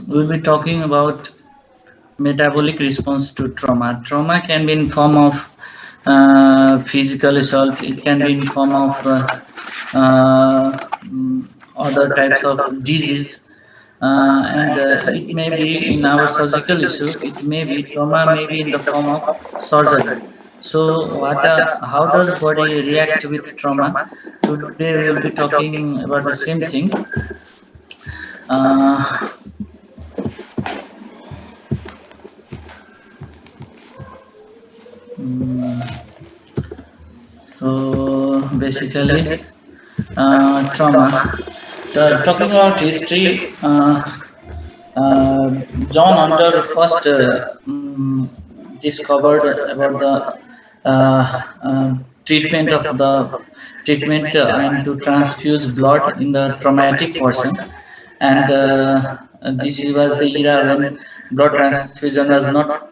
we'll be talking about metabolic response to trauma. Trauma can be in form of physical assault. It can be in form of other types of disease, and it may be in our surgical issues. It may be trauma, may be in the form of surgery. So, how does body react with trauma? Today we will be talking about the same thing. Uh, mm, so basically, trauma. Talking about history, uh, John Hunter first discovered about the treatment of the treatment and to transfuse blood in the traumatic person, and this was the era when blood transfusion was not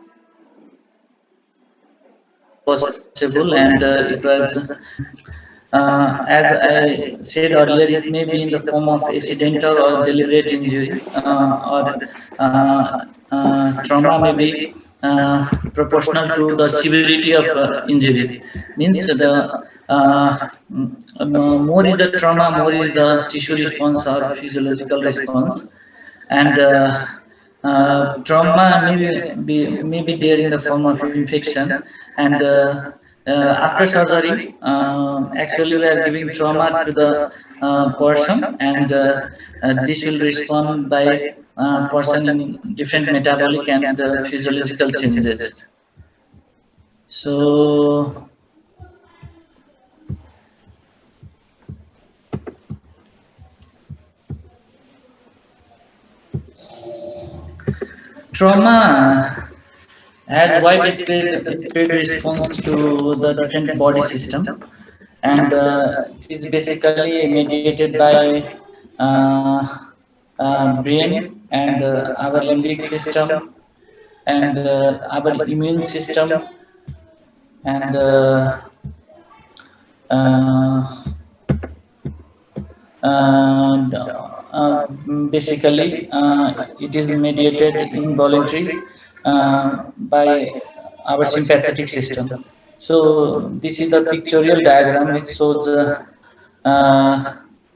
possible, and as I said earlier, it may be in the form of accidental or deliberate injury, or trauma may be proportional to the severity of injury. Means more is the trauma, more is the tissue response or physiological response, and trauma may be there in the form of infection, and after surgery, actually we are giving trauma to the person, and this will respond by person in different metabolic and physiological changes. So trauma has widespread response to the different body system, and it is basically mediated by uh, brain and our limbic system and our immune system and uh, and basically it is mediated involuntary by our sympathetic system. So this is the pictorial diagram which shows uh,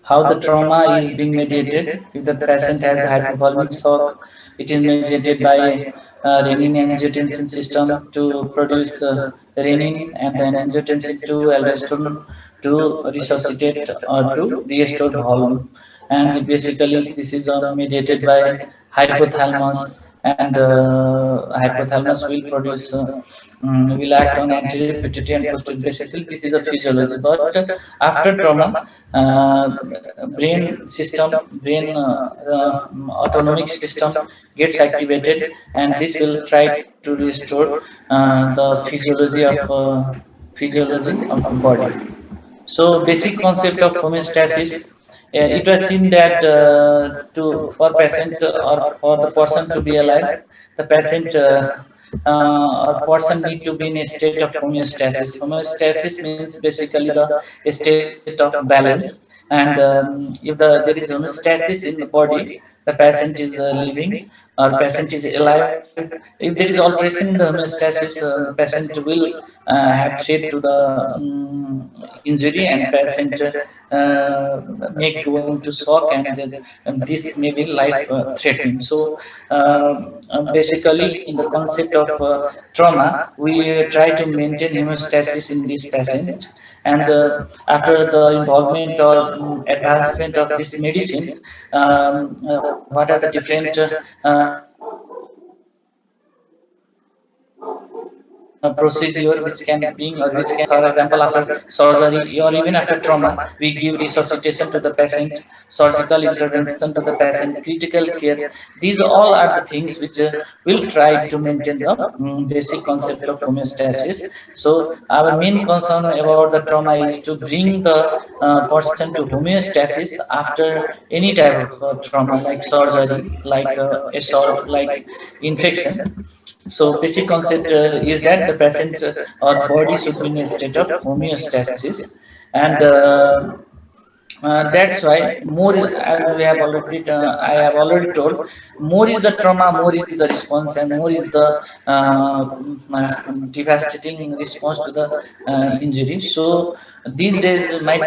how the trauma is being mediated. If the patient has hypovolemic shock, it is mediated by renin-angiotensin system to produce renin, and then angiotensin to aldosterone to resuscitate or to restore volume. And basically, this is mediated by hypothalamus, and hypothalamus will produce, will act on anterior pituitary and posterior. Basically, this is a physiology. But after trauma, uh, brain autonomic system gets activated, and this will try to restore the physiology of the body. So basic concept of homeostasis. It was seen that for patient or for the person to be alive, the patient or person need to be in a state of homeostasis. Homeostasis means basically the state of balance, and if there is homeostasis in the body, the patient is living or patient is alive. If there is alteration in the homeostasis, the patient will have threat to the injury, and patient may go into shock, and this may be life threatening. So basically, in the concept of trauma, we try to maintain homeostasis in this patient, and after the involvement or advancement of this medicine, what are the different procedure which can be, or which can, for example, after surgery or even after trauma, we give resuscitation to the patient, surgical intervention to the patient, critical care. These all are the things which will try to maintain the basic concept of homeostasis. So our main concern about the trauma is to bring the person to homeostasis after any type of trauma, like surgery, like assault, like infection. So basic concept is that the patient or body should be in a state of homeostasis, and That's why more is, as we have already I have already told, more is the trauma, more is the response, and more is the devastating response to the injury. So these days you might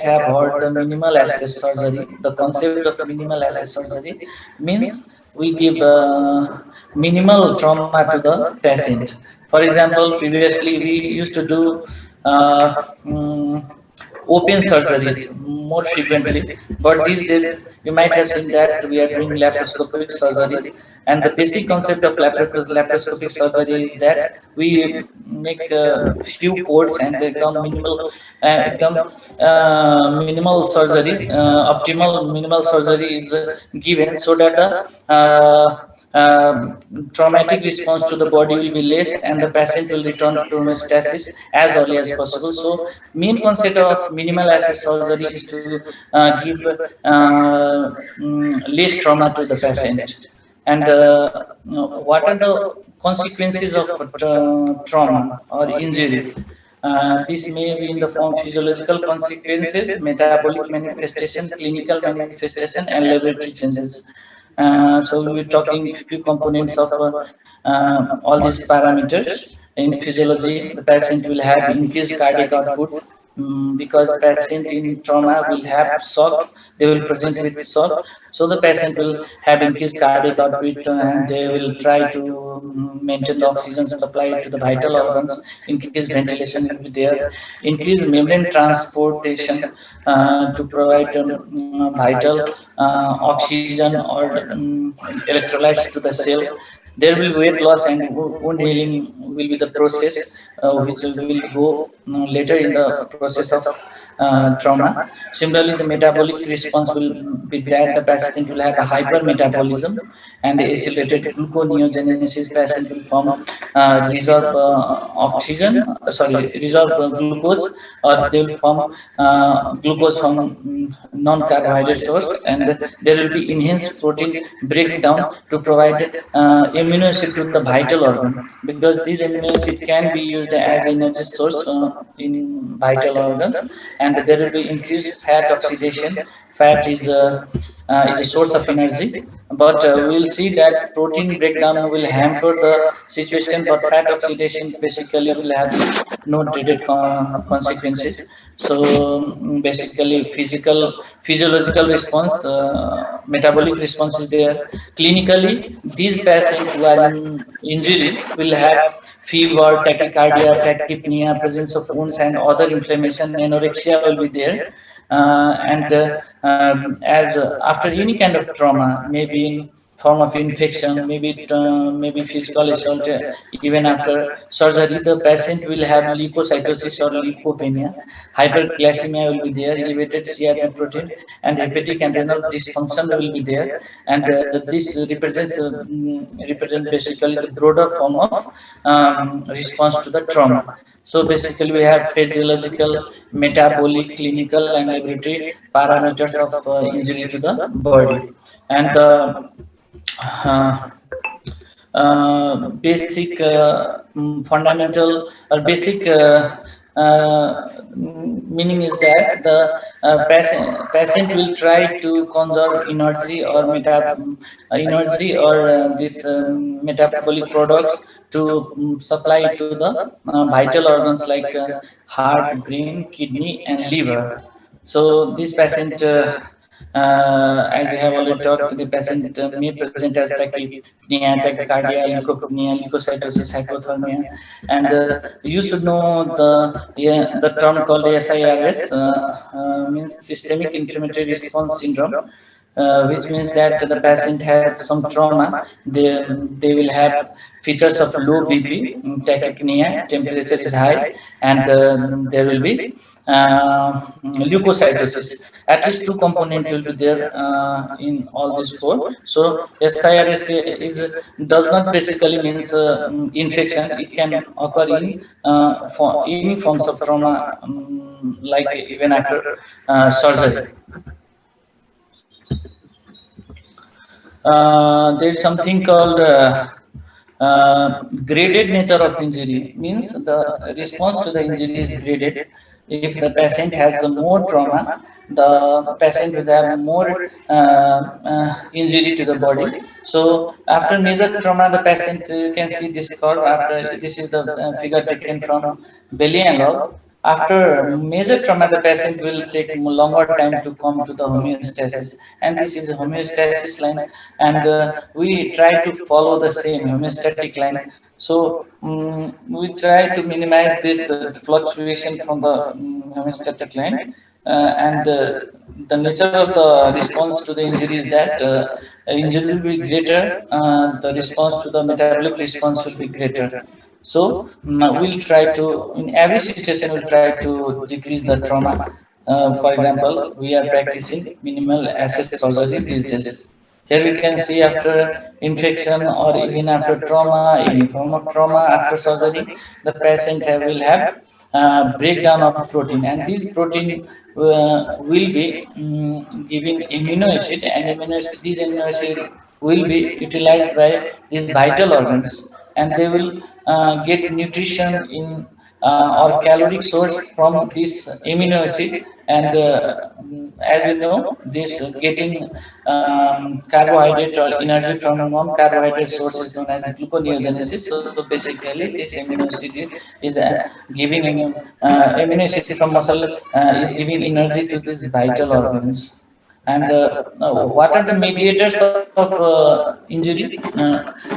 have heard the minimal access surgery. The concept of minimal access surgery means we give minimal trauma to the patient. For example, previously we used to do uh, mm, open surgeries more frequently, but these days you might have seen that we are doing laparoscopic surgery. And the basic concept of laparoscopic surgery is that we make few ports and they come minimal come minimal surgery, optimal minimal surgery is given so that the traumatic response to the body will be less and the patient will return to homeostasis as early as possible. So main concept of minimal access surgery is to give less trauma to the patient. And what are the consequences of trauma or injury? This may be in the form physiological consequences, metabolic manifestation, clinical manifestation, and laboratory changes. So we're talking few components of all these parameters. In physiology, the patient will have increased cardiac output because patient in trauma will have shock. They will present with shock. So the patient will have increased cardiac output and they will try to maintain the oxygen supply to the vital organs. Increased ventilation will be there. Increased membrane transportation to provide vital oxygen or electrolytes to the cell. There will be weight loss and wound healing will be the process which will go later in the process of trauma. Similarly, the metabolic response will be that the patient will have a hypermetabolism and accelerated gluconeogenesis. Patient will form reserve reserve glucose, or they will form glucose from non-carbohydrate source, and there will be enhanced protein breakdown to provide amino acid to the vital organ, because these amino acid can be used as energy source in vital organs. And there will be increased fat oxidation. Fat is a source of energy, but we will see that protein breakdown will hamper the situation, but fat oxidation basically will have no dreaded consequences. So basically physiological response, metabolic response is there. Clinically, these patients who are in injury will have fever, tachycardia, tachypnea, presence of wounds and other inflammation. Anorexia will be there. And as after any kind of trauma, maybe in form of infection, maybe physical assault, even after surgery, the patient will have leukocytosis or leukopenia. Hyperglycemia will be there, elevated CRP protein, and hepatic and renal dysfunction will be there. And this represent basically the broader form of response to the trauma. So basically, we have physiological, metabolic, clinical, and laboratory parameters of injury to the body. And the uh, basic fundamental or basic meaning is that the patient will try to conserve energy or energy or this metabolic products to supply to the vital organs like heart, brain, kidney, and liver. So this patient as we have already talked, the patient may present as tachypnea, tachycardia, leukopenia, leukocytosis, hypothermia, and you should know the term called SIRS, means systemic inflammatory response syndrome, which means that the patient has some trauma. They will have features of low BP, tachypnea, temperature is high, and there will be leukocytosis. At least two components will be there in all these four. So SIRS is does not basically means infection. It can occur in for any forms of trauma, like even after surgery. There is something called graded nature of injury. Means the response to the injury is graded. if the patient has more trauma, the patient will have more injury to the body. So after major trauma, the patient, you can see this curve. After, this is the figure taken from belly and all. After major trauma, the patient will take longer time to come to the homeostasis, and this is a homeostasis line, and we try to follow the same homeostatic line. So we try to minimize this fluctuation from the homeostatic line, and the nature of the response to the injury is that injury will be greater, the response to the metabolic response will be greater. So we'll try to, in every situation, we'll try to decrease the trauma. For example, we are practicing minimal access surgery these days. Here we can see after infection or even after trauma, any form of trauma after surgery, the patient will have breakdown of protein, and this protein will be giving amino acid, and these amino acid will be utilized by these vital organs, and they will get nutrition in or caloric source from this amino acid. And as we know, this getting carbohydrate or energy from non-carbohydrate source is known as gluconeogenesis. So basically, this amino acid is giving amino acid from muscle is giving energy to these vital organs. And what are the mediators of injury?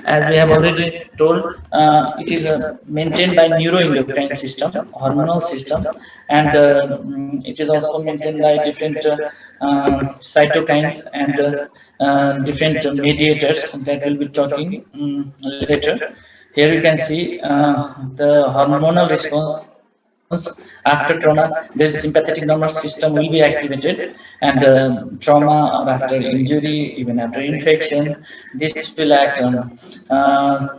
As we have already told, it is maintained by neuroendocrine system, hormonal system, and it is also maintained by different cytokines and different mediators that we'll be talking later. Here you can see the hormonal response after trauma. The sympathetic nervous system will be activated, and trauma or after injury, even after infection, this will act on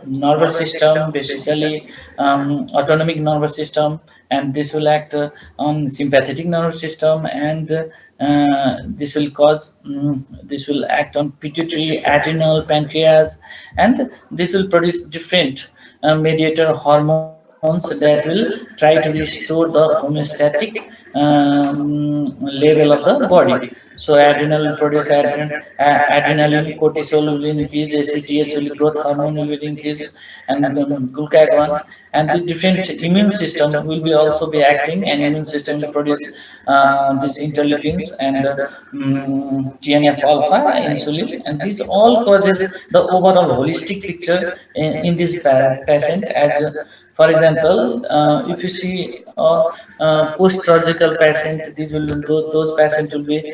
nervous system, basically autonomic nervous system, and this will act on sympathetic nervous system, and this will act on pituitary, adrenal, pancreas, and this will produce different mediator hormones that will try to restore the homeostatic level of the body. So adrenal will produce adrenaline, cortisol will increase, ACTH will growth hormone will increase, and glucagon, and the different immune system will be also be acting, and immune system will produce these interleukins and TNF alpha, insulin, and these all causes the overall holistic picture in this patient. As for example, if you see post-surgical patient, those patients will be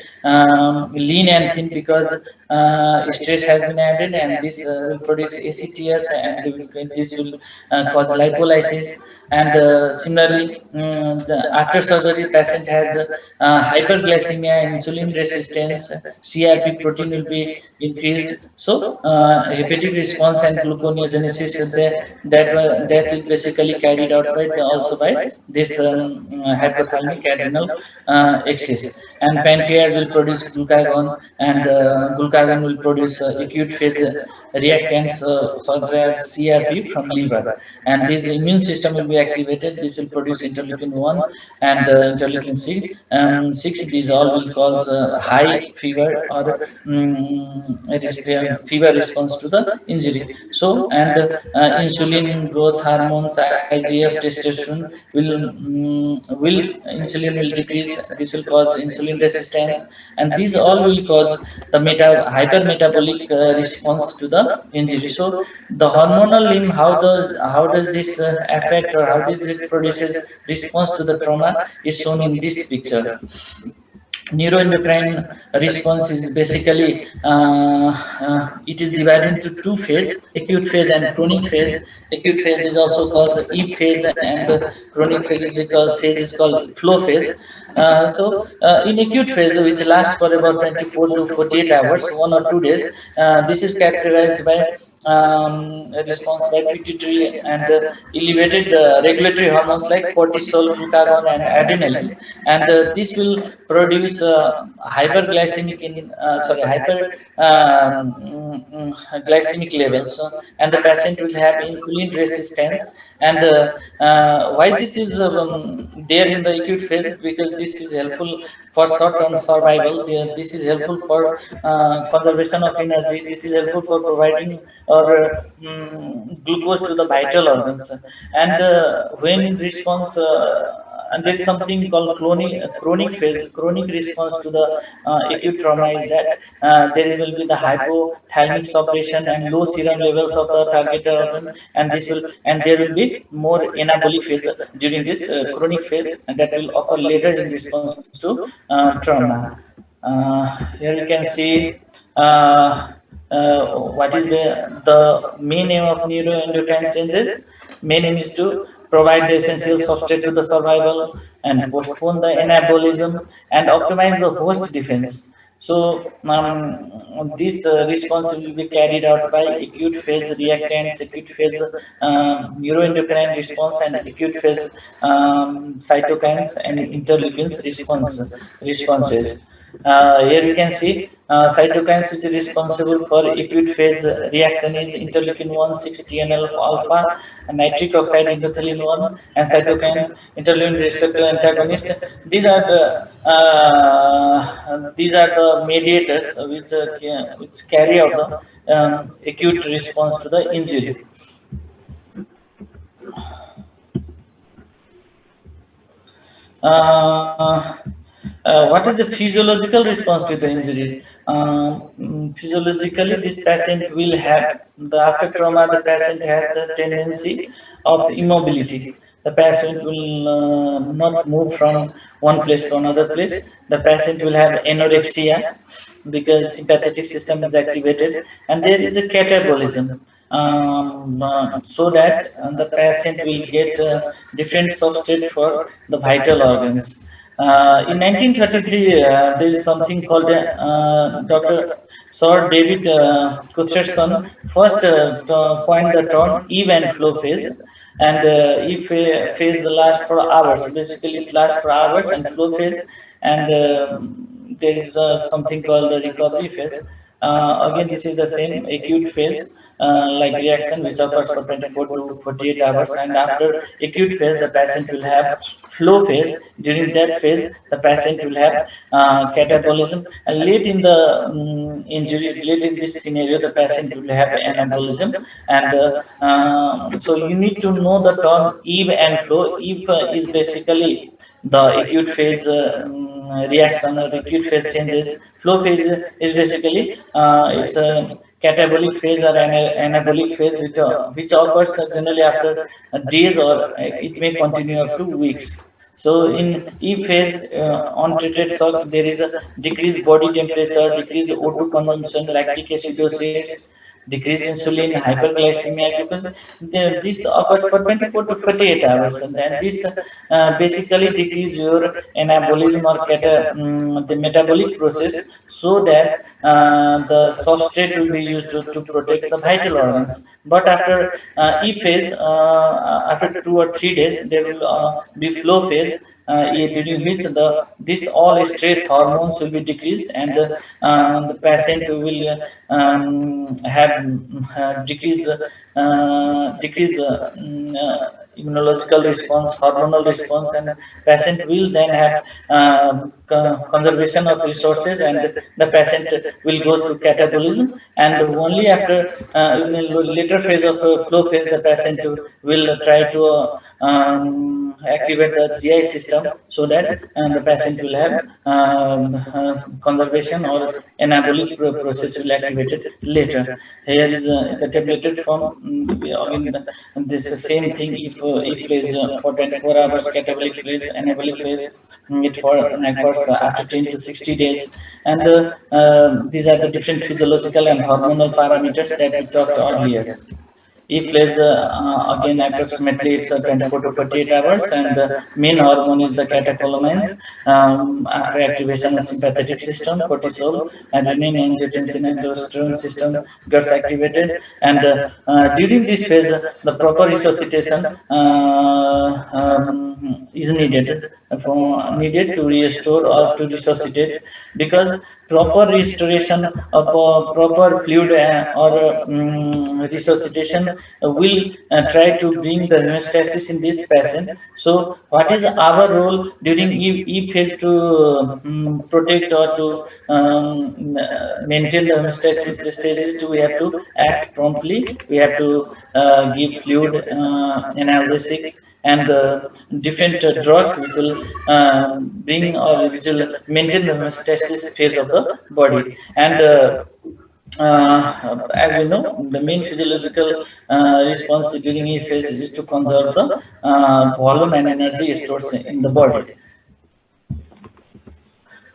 lean and thin because stress has been added, and this will produce ACTH, and this will cause lipolysis. And similarly, after surgery, patient has hyperglycemia, insulin resistance, CRP protein will be increased. So hepatic response and gluconeogenesis, that is basically carried out by also by this hypothalamic adrenal axis. And pancreas will produce glucagon, and glucagon will produce acute phase reactants such as CRP from liver, and this immune system will be activated. This will produce interleukin 1 and interleukin 6. These all will cause high fever or fever response to the injury. So, and insulin growth hormones, IGF, testosterone will insulin will decrease. This will cause insulin resistance, and these all will cause the hypermetabolic response to the injury. So the hormonal limb, how does this affect, or how does this produces response to the trauma, is shown in this picture. Neuroendocrine response is basically it is divided into two phases: acute phase and chronic phase. Acute phase is also called the Eve phase, and the chronic phase is called flow phase. In acute phase, which lasts for about 24 to 48 hours, 1 or 2 days, this is characterized by response by pituitary and elevated regulatory hormones like cortisol, glucagon, and adrenaline, and this will produce hyperglycemic in hyper glycemic levels, and the patient will have insulin resistance. And why this is there in the acute phase? Because this is helpful for short-term survival. This is helpful for conservation of energy. This is helpful for providing or glucose to the vital organs. And when response and there is something called chronic phase, chronic response to the acute trauma is that there will be the hypothalamic suppression and low serum levels of the target organ, and there will be more anabolic phase during this chronic phase, and that will occur later in response to trauma. Here you can see what is the main aim of neuroendocrine changes. Main aim is to provide the essential substrate to the survival and postpone the anabolism and optimize the host defense. So this response will be carried out by acute phase reactants, acute phase neuroendocrine response, and acute phase cytokines and interleukins responses. Here you can see cytokines which is responsible for acute phase reaction is interleukin 1, 6, TNF alpha, and nitric oxide endothelin 1, and cytokine interleukin receptor antagonist. These are the mediators which carry out the acute response to the injury. What is the physiological response to the injury? Physiologically, this patient will have, after trauma, the patient has a tendency of immobility. The patient will not move from one place to another place. The patient will have anorexia because sympathetic system is activated, and there is a catabolism. So that the patient will get different substrate for the vital organs. In 1933, there is something called Dr. Sir David Cuthbertson first coined the term ebb and flow phase. And ebb phase lasts for hours. Basically, it lasts for hours, and flow phase, and there is something called the recovery phase. Again, this is the same acute phase, like reaction which occurs for 24 to 48 hours, and after acute phase, the patient will have flow phase. During that phase, the patient will have catabolism, and late in the injury, late in this scenario, the patient will have anabolism. And so you need to know the term ebb and flow. Ebb is basically the acute phase reaction or acute phase changes. Flow phase is basically it's a catabolic phase or anabolic phase which occurs generally after days, or it may continue up to weeks. So in ebb phase, untreated shock, there is a decreased body temperature, decreased O2 consumption, lactic acidosis, decreased insulin, hyperglycemia, because this occurs for 24 to 48 hours, and then this basically decrease your anabolism or the metabolic process, so that the substrate will be used to protect the vital organs. But after ebb phase, after 2 or 3 days, there will be flow phase, during which this all stress hormones will be decreased, and the patient will have decreased immunological response, hormonal response, and patient will then have conservation of resources, and the patient will go to catabolism. And only after later phase of flow phase, the patient will try to activate the GI system, so that the patient will have conservation or anabolic process will activated later. Here is the tableted form. Again, this is the same thing. If phase for 24 hours, catabolic phase, anabolic phase, it for occurs after 10 to 60 days. And these are the different physiological and hormonal parameters that we talked earlier. E phase again approximately it's 24 to 48 hours, and the main hormone is the catecholamines. After activation of sympathetic system, cortisol, adrenaline, angiotensin, and aldosterone system gets activated, and during this phase, the proper resuscitation is needed to restore or to resuscitate, because proper restoration of proper fluid or resuscitation will try to bring the homeostasis in this patient. So what is our role during E phase to protect or to maintain the homeostasis? The stages to we have to act promptly. We have to give fluid analgesics and different drugs which will bring or which will maintain the homeostasis phase of the body. And as we know, the main physiological response during E phase is to conserve the volume and energy stored in the body.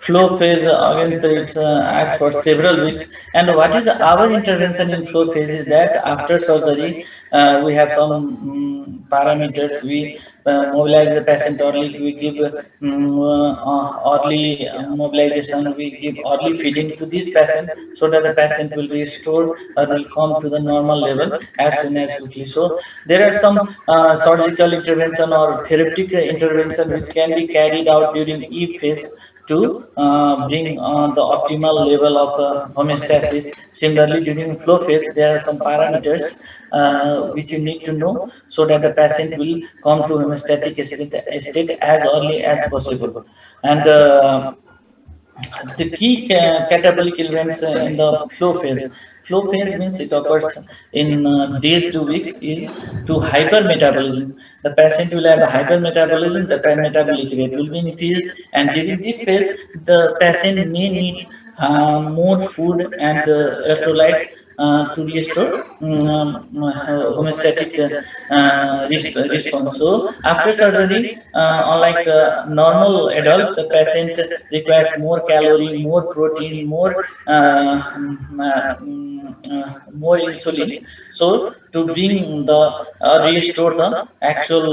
Flow phase again it's acts for several weeks, and what is our intervention in flow phase is that after surgery we have some parameters. We mobilize the patient early, we give early mobilization, we give early feeding to this patient so that the patient will restore or will come to the normal level as soon as quickly. So there are some surgical intervention or therapeutic intervention which can be carried out during E phase to bring the optimal level of homeostasis. Similarly, during flow phase, there are some parameters which you need to know so that the patient will come to homeostatic state as early as possible. And the key catabolic events in the flow phase. Flow phase means it occurs in days to weeks is to hypermetabolism. The patient will have hypermetabolism, the metabolic rate will be increased, and during this phase, the patient may need more food and electrolytes to restore homeostatic response. So after surgery, unlike normal adult, the patient requires more calorie, more protein, more insulin. So to bring the restore the actual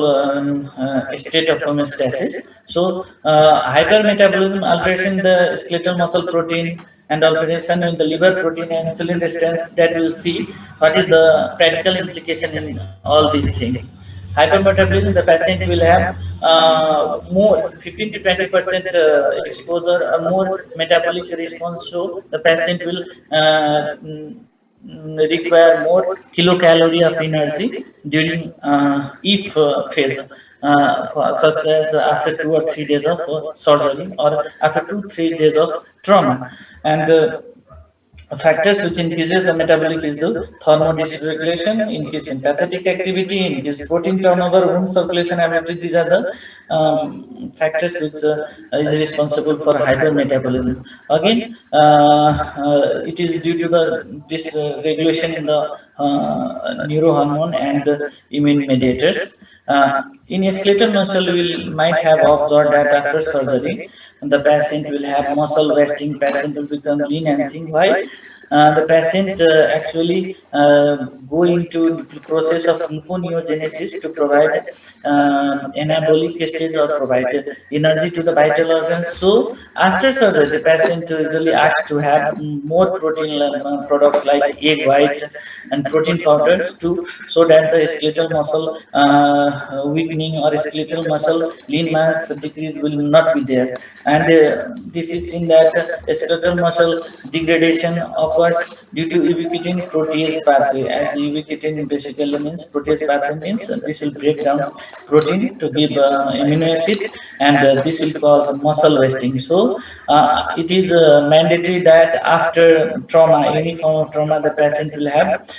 state of homeostasis. So hypermetabolism, alteration in the skeletal muscle protein, and alteration in the liver protein and insulin resistance, that will see what is the practical implication in all these things. Hypermetabolism, the patient will have more 15 to 20% exposure, a more metabolic response, so the patient will require more kilocalorie of energy during if phase, such as after 2 or 3 days of surgery or after 2 3 days of trauma. And factors which increases the metabolic is the thermodysregulation, increase sympathetic activity, increase protein turnover, wound circulation ability. These are the factors which is responsible for hypermetabolism. Again, it is due to the dysregulation in the neurohormone and immune mediators. In a skeletal muscle, we might have observed that after surgery, the patient will have muscle wasting, patient will become lean and thin. Why? The patient actually go into the process of gluconeogenesis to provide anabolic stage or provide energy to the vital organs. So after surgery, the patient usually asks to have more protein products like egg white and protein powders to so that the skeletal muscle weakening or skeletal muscle lean mass decrease will not be there. And this is in that skeletal muscle degradation occurs due to ubiquitin protease pathway. As ubiquitin basically means protease pathway means this will break down protein to give amino acid, and this will cause muscle wasting. So it is mandatory that after trauma, any form of trauma, the patient will have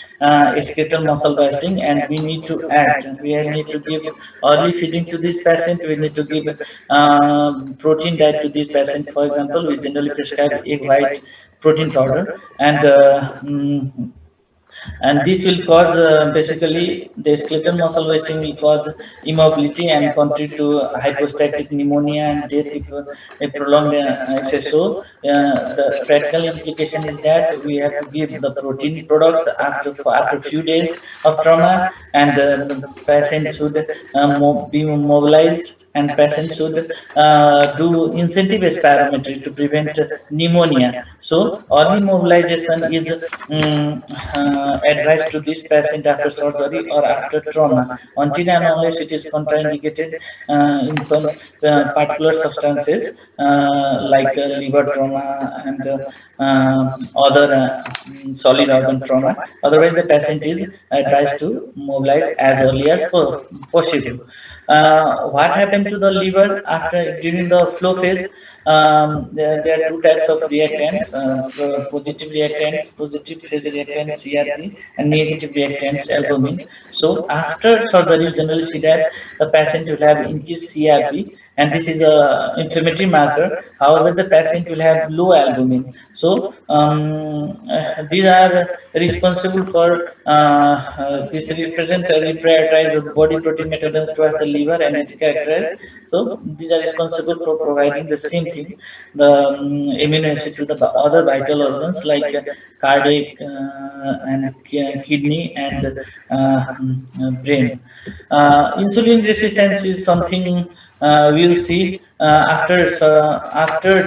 skeletal muscle wasting, and we need to act. We need to give early feeding to this patient. We need to give protein diet to this patient. For example, we generally prescribe egg white protein powder, and and this will cause basically the skeletal muscle wasting will cause immobility and contribute to hydrostatic pneumonia and death if a prolonged excess. So the practical implication is that we have to give the protein products after few days of trauma, and the patient should be mobilized, and patients should do incentive spirometry to prevent pneumonia. So early mobilization is advised to this patient after surgery or after trauma, until and unless it is contraindicated in some particular substances like liver trauma and other solid organ trauma. Otherwise, the patient is advised to mobilize as early as possible. What happened to the liver after during the flow phase? There are two types of reactants: positive reactants, positive phase reactants (CRP), and negative reactants (albumin). So after surgery, you generally see that the patient will have increased CRP, and this is a inflammatory marker. However, the patient will have low albumin. So these are responsible for this represent reprioritize of body protein metabolism towards the liver and its characterized. So these are responsible for providing the same thing, the amino acid to the other vital organs like cardiac and kidney and brain. Insulin resistance is something we'll see after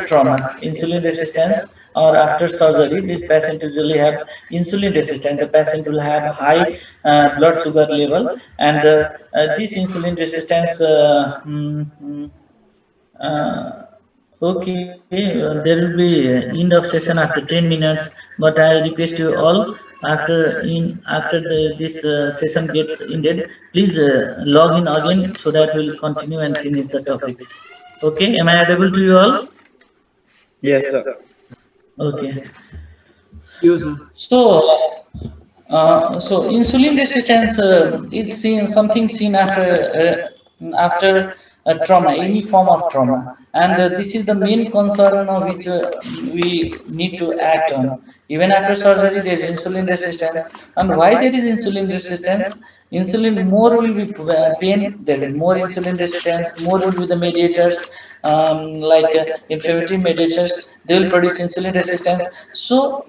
trauma. Insulin resistance or after surgery, this patient usually have insulin resistance. The patient will have high blood sugar level, and this insulin resistance uh, okay, there will be end of session after 10 minutes, but I request you all, this session gets ended, please log in again so that we'll continue and finish the topic. Okay, am I audible to you all? Yes, sir. Okay. You, sir. So insulin resistance is seen something seen after trauma, any form of trauma, and this is the main concern which we need to act on. Even after surgery, there is insulin resistance, and why there is insulin resistance? Insulin more will be pain. There will be more insulin resistance. More will be the mediators like inflammatory mediators. They will produce insulin resistance. So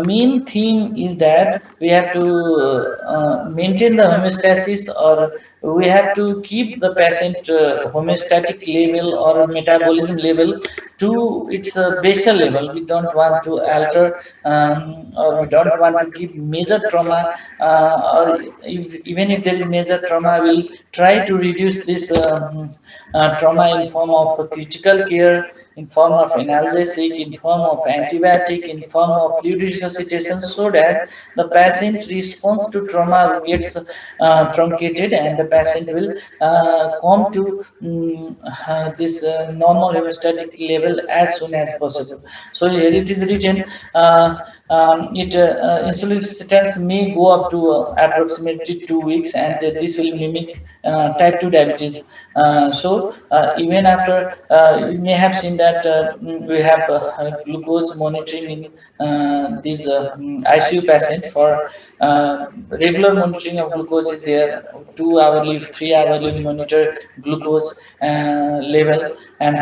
main thing is that we have to maintain the homeostasis, or we have to keep the patient homeostatic level or metabolism level to its basal level. We don't want to alter or we don't want to give major trauma, or even if there is major trauma, we'll try to reduce this trauma in form of critical care, in form of analgesic, in form of antibiotic, in form of fluid resuscitation, so that the patient response to trauma gets truncated, and the patient will come to this normal hemostatic level as soon as possible. So here it is written, insulin resistance may go up to approximately 2 weeks, and this will mimic type 2 diabetes. Even after, you may have seen that we have glucose monitoring in these ICU patient. For regular monitoring of glucose is there, 2 hourly, 3 hourly we monitor glucose level, and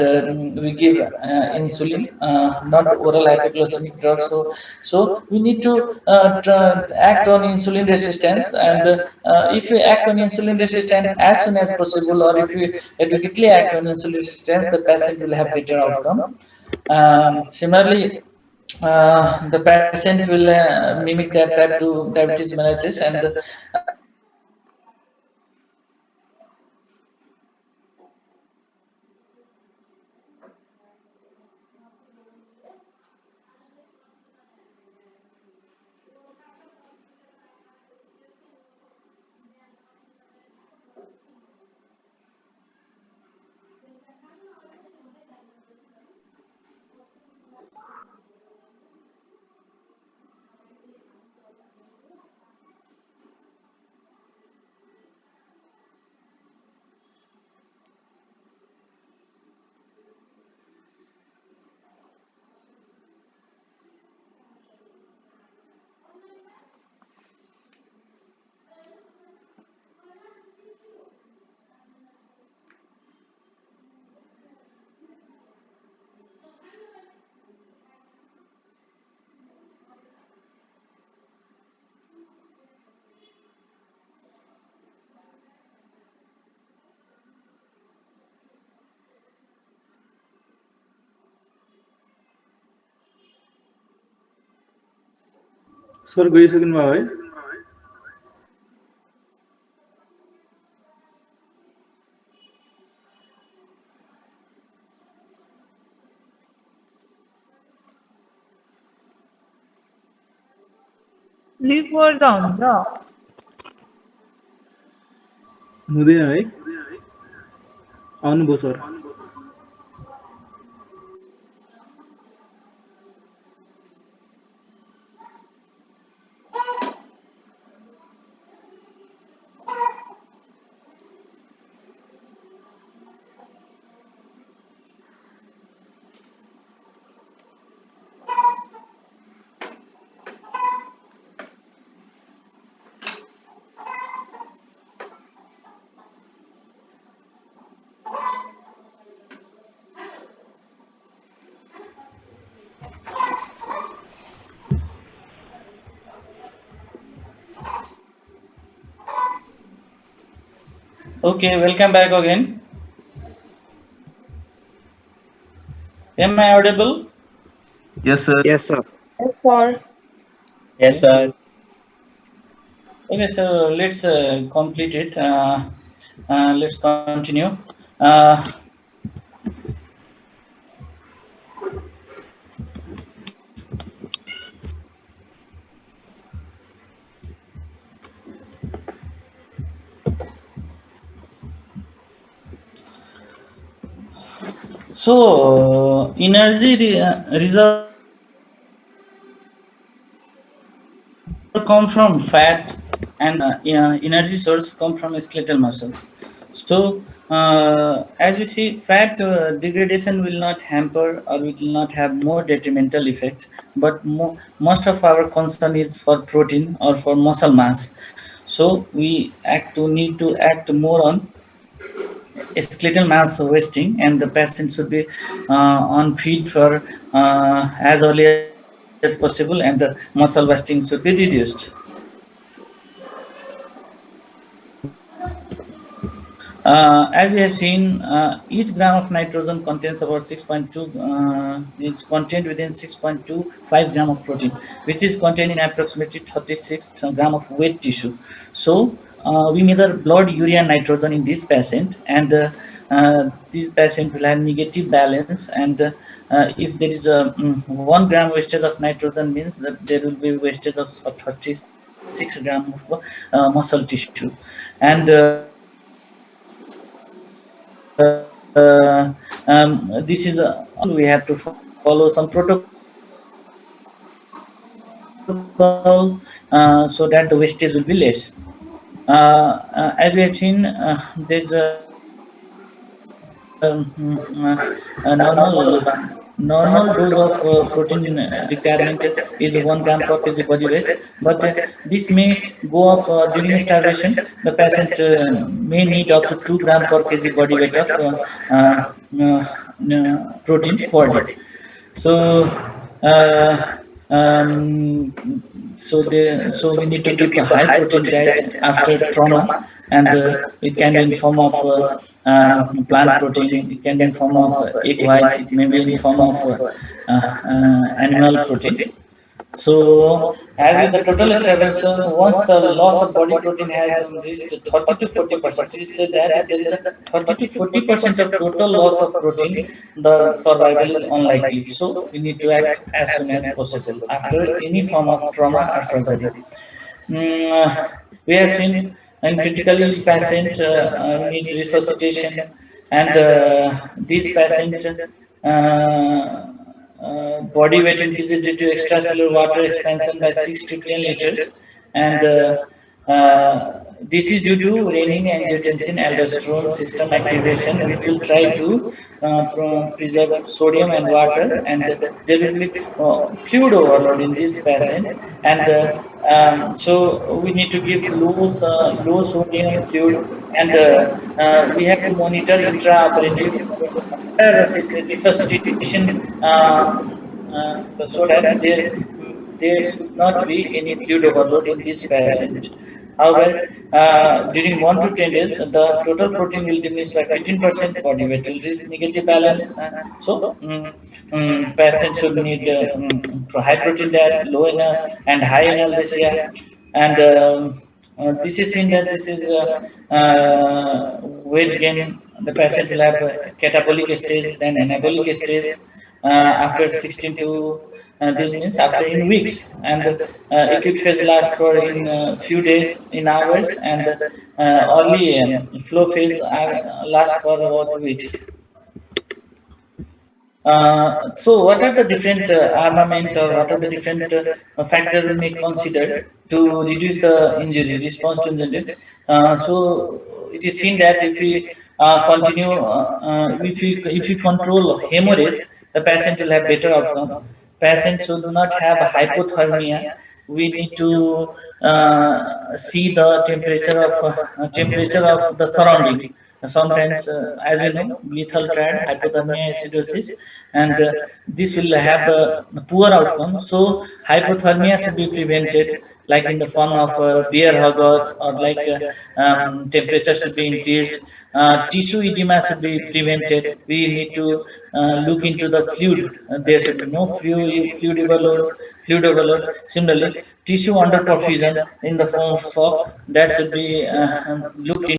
we give insulin, not oral hypoglycemic drugs. So we need to act on insulin resistance, and if we act on insulin resistance as soon as possible, or if we adequately act on insulin resistance, the patient will have better outcome. Similarly, the patient will mimic that type 2 diabetes mellitus, and sir गइसक्नुभयो है? Live गर्दा हुन्छ हुँदैन है? आउनुभयो sir. Okay, welcome back again. Am I audible? Yes, sir. Yes, sir. for Yes, sir. Okay, so let's complete it. Let's continue. Uh, so, energy reserve come from fat, and energy source come from skeletal muscles. So as we see, fat degradation will not hamper or will not have more detrimental effect, but most of our concern is for protein or for muscle mass. So we need to act more on skeletal mass wasting, and the patient should be on feed for as early as possible, and the muscle wasting should be reduced. As we have seen, each gram of nitrogen contains about 6.2, is contained within 6.25 gram of protein, which is contained in approximately 36 gram of wet tissue. So we measure blood urea nitrogen in this patient, and this patient will have negative balance, and if there is a 1 gram wastage of nitrogen, means that there will be wastage of 36 gram of muscle tissue, and this is we have to follow some protocol so that the wastage will be less. As we have seen, there's a normal dose of protein requirement is 1 gram per kg body weight, but this may go up during starvation. The patient may need up to 2 gram per kg body weight of protein per day. So um, so we need to give a high protein diet after trauma, and it can be in form of plant protein, it can be in form of egg white, it may be in form of animal protein. So, as with the total starvation, once the loss of body protein has reached 30 to 40%, it is said that if there is a 30 to 40% of total loss of protein, the survival is unlikely. So, we need to act as soon as possible after any form of trauma or surgery. We have seen in critically ill patient need resuscitation, and these patient body weight increases due to extracellular water expansion by 6 to 10 liters, and this is due to renin angiotensin aldosterone system activation, which will try to preserve sodium and water, and there will be fluid overload in this patient, and so we need to give low sodium fluid, and we have to monitor intraoperative resuscitation so that there should not be any fluid overload in this patient. However, during 1 to 10 days, the total protein will diminish by 15%, body weight will reach negative balance. Patient should need high protein diet, low and high analgesia, and this is seen that this is weight gain. The patient will have a catabolic stage, then anabolic stage after 16 to this means after in weeks, and acute phase lasts for in few days, in hours, and early flow phase lasts for about weeks. So what are the different armament, or what are the different factors we may consider to reduce the injury, response to injury? So it is seen that if we continue, if we control hemorrhage, the patient will have better outcome. Patient should not have hypothermia. We need to see the temperature of the surrounding. Sometimes, as we know, lethal triad, hypothermia, acidosis, and this will have a poor outcome. So hypothermia should be prevented, like in the form of beer hug, or like temperature should be increased. Tissue edema should be prevented. We need to look into the fluid. There should be no fluid overload. Similarly, tissue under perfusion in the form of shock, that should be looked into.